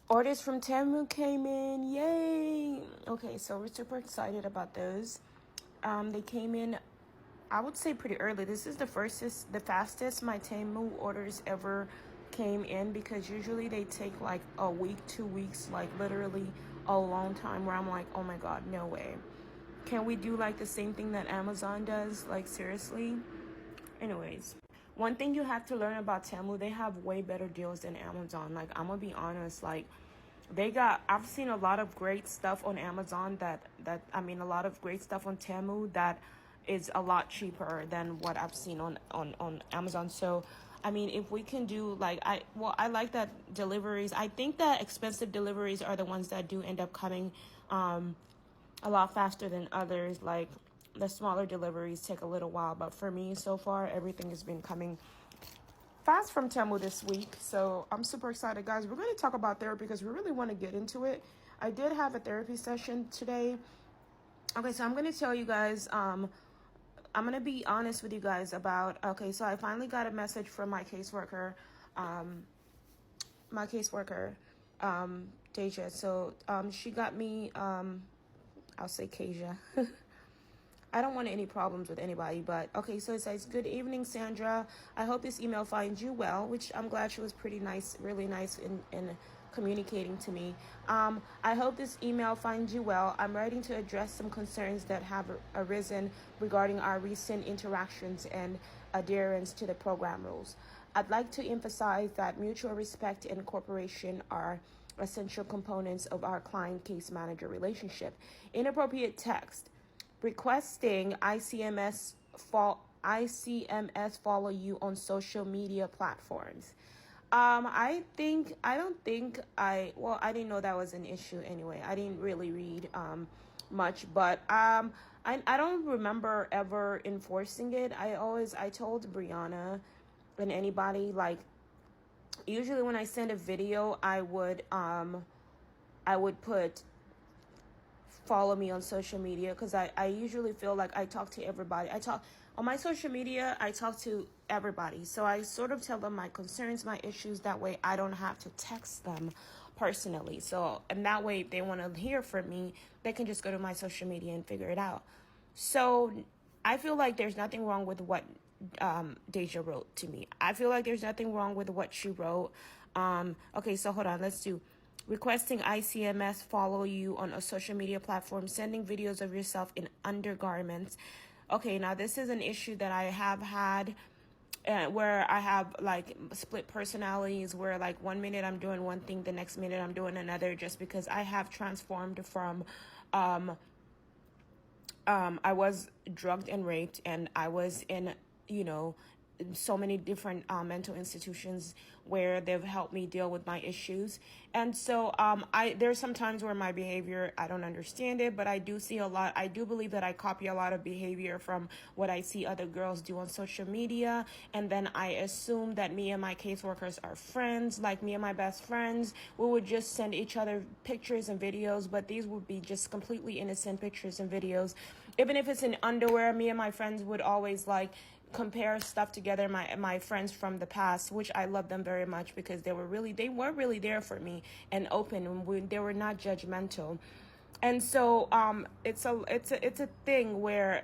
Orders from Temu came in. Yay! Okay, so we're super excited about those. They came in, I would say, pretty early. This is the fastest my Temu orders ever came in, because usually they take like a week, 2 weeks, like literally a long time, where I'm like, oh my god, no way. Can we do like the same thing that Amazon does? Like, seriously? Anyways, one thing you have to learn about Temu, they have way better deals than Amazon. Like, I'm gonna be honest, like, I've seen a lot of great stuff on Amazon a lot of great stuff on Temu that is a lot cheaper than what I've seen on Amazon. So I mean, if we can do like, I like that deliveries. I think that expensive deliveries are the ones that do end up coming a lot faster than others. Like, the smaller deliveries take a little while, but for me, so far, everything has been coming fast from Temu this week. So I'm super excited, guys. We're going to talk about therapy because we really want to get into it. I did have a therapy session today. Okay, so I'm going to tell you guys, I'm going to be honest with you guys about, okay, so I finally got a message from my caseworker, Deja. So she got me, I'll say Kasia. I don't want any problems with anybody, but okay, so it says, "Good evening, Sandra. I hope this email finds you well," which I'm glad she was pretty nice, really nice in communicating to me. I hope this email finds you well. I'm writing to address some concerns that have arisen regarding our recent interactions and adherence to the program rules. I'd like to emphasize that mutual respect and cooperation are essential components of our client case manager relationship. Inappropriate text requesting ICMS follow you on social media platforms. I didn't know that was an issue anyway. I didn't really read much, but I don't remember ever enforcing it. I told Brianna and anybody, like, usually when I send a video, I would put follow me on social media, because I usually feel like I talk to everybody. I talk on my social media, I talk to everybody. So I sort of tell them my concerns, my issues. That way I don't have to text them personally. So, and that way if they want to hear from me, they can just go to my social media and figure it out. So I feel like there's nothing wrong with what Deja wrote to me. I feel like there's nothing wrong with what she wrote. Okay, so hold on, let's do requesting ICMS follow you on a social media platform, sending videos of yourself in undergarments. Okay, now this is an issue that I have had, where I have like split personalities, where like 1 minute I'm doing one thing, the next minute I'm doing another, just because I have transformed from I was drugged and raped, and I was in, so many different mental institutions where they've helped me deal with my issues. And so there's some times where my behavior, I don't understand it, but I do believe that I copy a lot of behavior from what I see other girls do on social media. And then I assume that me and my caseworkers are friends, like me and my best friends. We would just send each other pictures and videos, but these would be just completely innocent pictures and videos. Even if it's in underwear, me and my friends would always like compare stuff together, my friends from the past, which I love them very much, because they were really there for me and open, and they were not judgmental. And so it's a thing where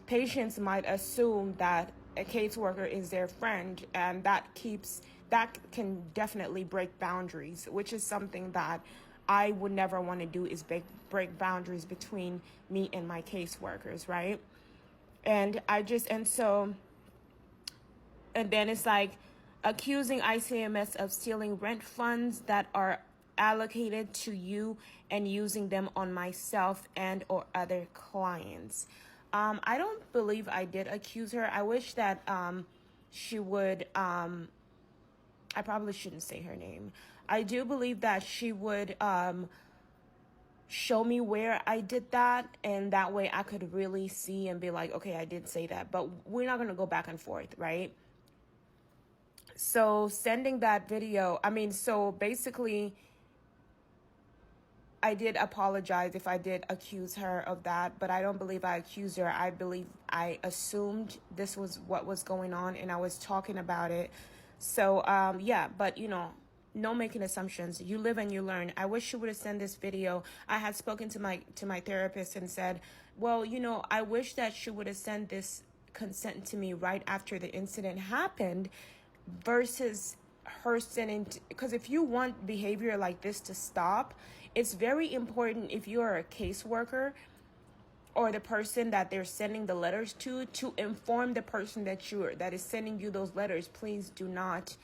patients might assume that a caseworker is their friend, and that can definitely break boundaries, which is something that I would never want to do, is break boundaries between me and my caseworkers, right? And then it's like accusing ICMS of stealing rent funds that are allocated to you and using them on myself and or other clients. I don't believe I did accuse her. I wish that she would, I probably shouldn't say her name. I do believe that she would show me where I did that, and that way I could really see and be like, okay, I did say that. But we're not going to go back and forth, right? So sending that video, so basically I did apologize if I did accuse her of that, but I don't believe I accused her. I believe I assumed this was what was going on, and I was talking about it. So yeah, but no making assumptions. You live and you learn. I wish she would have sent this video. I had spoken to my therapist and said, well, you know, I wish that she would have sent this consent to me right after the incident happened versus her sending, because if you want behavior like this to stop, it's very important, if you are a caseworker or the person that they're sending the letters to inform the person that is sending you those letters. Please do not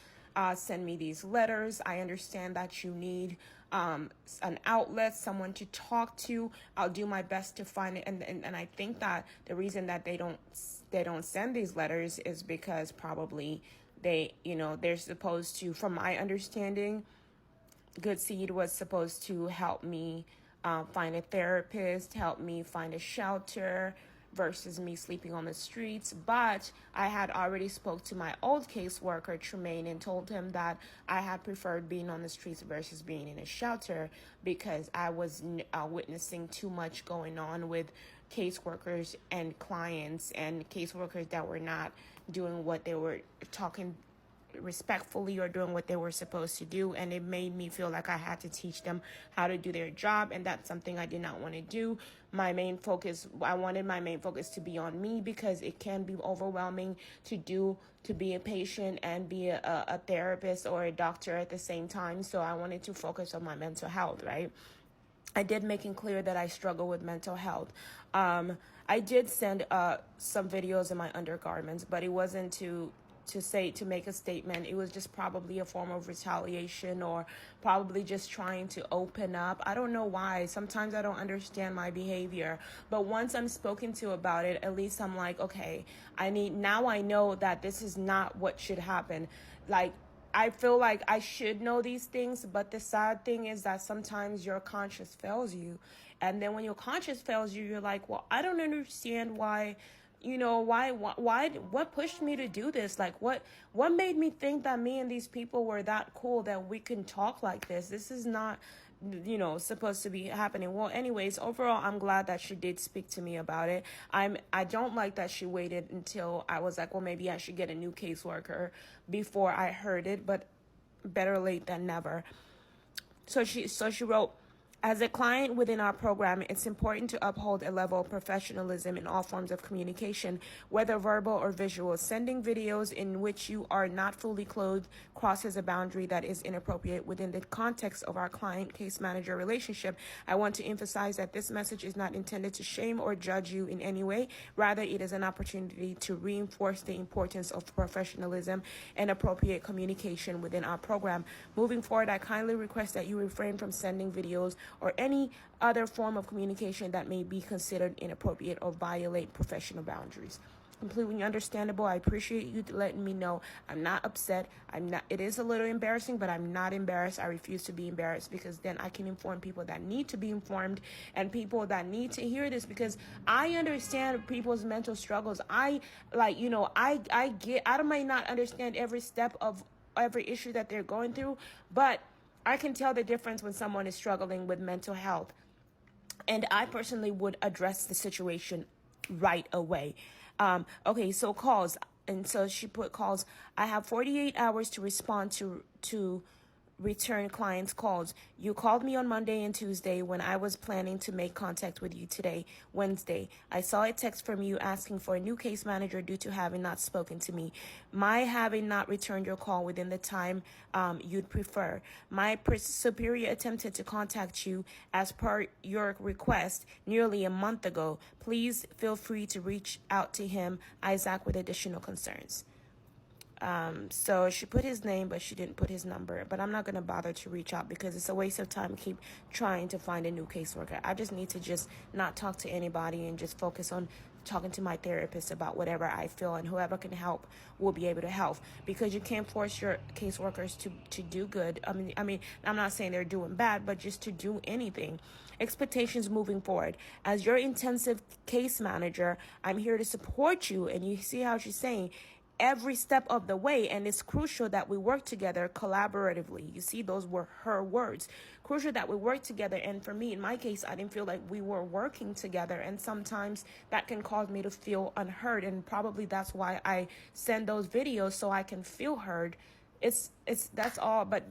send me these letters. I understand that you need an outlet, someone to talk to. I'll do my best to find it. And I think that the reason that they don't send these letters is because probably they're supposed to, from my understanding, Good Seed was supposed to help me find a therapist, help me find a shelter versus me sleeping on the streets. But I had already spoke to my old caseworker, Tremaine, and told him that I had preferred being on the streets versus being in a shelter because I was witnessing too much going on with caseworkers and clients and caseworkers that were not doing what they were talking respectfully or doing what they were supposed to do, and it made me feel like I had to teach them how to do their job, and that's something I did not want to do. I wanted my main focus to be on me because it can be overwhelming to be a patient and be a therapist or a doctor at the same time. So I wanted to focus on my mental health, right? I did making clear that I struggle with mental health. I did send some videos in my undergarments, but it wasn't to make a statement. It was just probably a form of retaliation or probably just trying to open up. I don't know why. Sometimes I don't understand my behavior, but once I'm spoken to about it, at least I'm like, okay, now I know that this is not what should happen. Like, I feel like I should know these things, but the sad thing is that sometimes your conscience fails you. And then when your conscience fails you, you're like, well, I don't understand why, what pushed me to do this? Like, what made me think that me and these people were that cool that we can talk like this? This is not, supposed to be happening. Well, anyways, overall, I'm glad that she did speak to me about it. I don't like that she waited until I was like, well, maybe I should get a new caseworker before I heard it, but better late than never. So she wrote, as a client within our program, it's important to uphold a level of professionalism in all forms of communication, whether verbal or visual. Sending videos in which you are not fully clothed crosses a boundary that is inappropriate within the context of our client-case manager relationship. I want to emphasize that this message is not intended to shame or judge you in any way. Rather, it is an opportunity to reinforce the importance of professionalism and appropriate communication within our program. Moving forward, I kindly request that you refrain from sending videos or any other form of communication that may be considered inappropriate or violate professional boundaries. Completely understandable. I appreciate you letting me know. I'm not upset. It is a little embarrassing, but I'm not embarrassed. I refuse to be embarrassed because then I can inform people that need to be informed and people that need to hear this, because I understand people's mental struggles. I might not understand every step of every issue that they're going through, but I can tell the difference when someone is struggling with mental health. And I personally would address the situation right away. Okay, so calls. And so she put calls. I have 48 hours to respond to return clients' calls. You called me on Monday and Tuesday when I was planning to make contact with you today, Wednesday. I saw a text from you asking for a new case manager due to having not spoken to me. My having not returned your call within the time you'd prefer. My superior attempted to contact you as per your request nearly a month ago. Please feel free to reach out to him, Isaac, with additional concerns. So she put his name, but she didn't put his number. But I'm not going to bother to reach out because it's a waste of time to keep trying to find a new caseworker. I just need to just not talk to anybody and just focus on talking to my therapist about whatever I feel, and whoever can help will be able to help, because you can't force your caseworkers to do good. I mean, I'm not saying they're doing bad, but just to do anything. Expectations moving forward. As your intensive case manager, I'm here to support you, and you see how she's saying every step of the way, and it's crucial that we work together collaboratively. You see, those were her words. Crucial that we work together, and for me, in my case, I didn't feel like we were working together, and sometimes that can cause me to feel unheard, and probably that's why I send those videos, so I can feel heard. That's all, but